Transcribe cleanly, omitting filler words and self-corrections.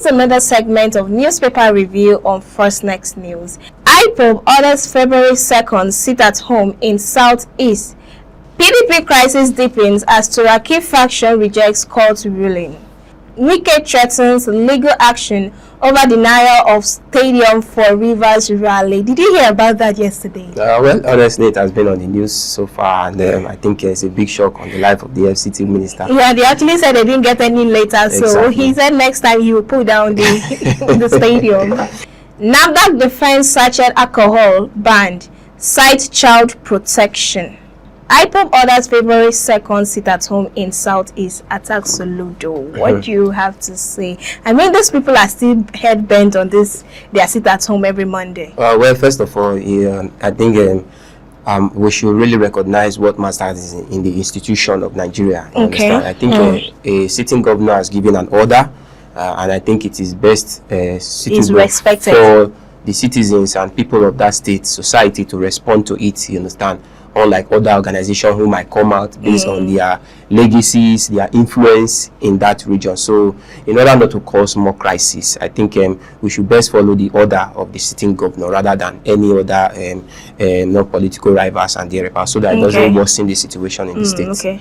another segment of newspaper review on First Next News. IPOB orders February 2nd sit-at-home in Southeast. PDP crisis deepens as Turaki faction rejects court ruling. Wike threatens legal action over denial of stadium for Rivers rally. Did you hear about that yesterday? Well, honestly, it has been on the news so far, and I think it's a big shock on the life of the FCT minister. Yeah, they actually said they didn't get any later, so he said next time he will put down the, the stadium. NAFDAC defends sachet alcohol banned, cite child protection. IPOB orders February 2nd sit-at-home in Southeast, attack Soludo. What do you have to say? I mean, these people are still head-bent on this, their sit-at-home every Monday. Well, first of all, I think we should really recognize what matters in the institution of Nigeria. Okay. I think a sitting governor has given an order, and I think it is best is respected for the citizens and people of that state, society, to respond to it, you understand? Unlike other organizations who might come out based on their legacies, their influence in that region. So in order not to cause more crisis, I think we should best follow the order of the sitting governor rather than any other non-political rivals and their so that it doesn't worsen the situation in the state.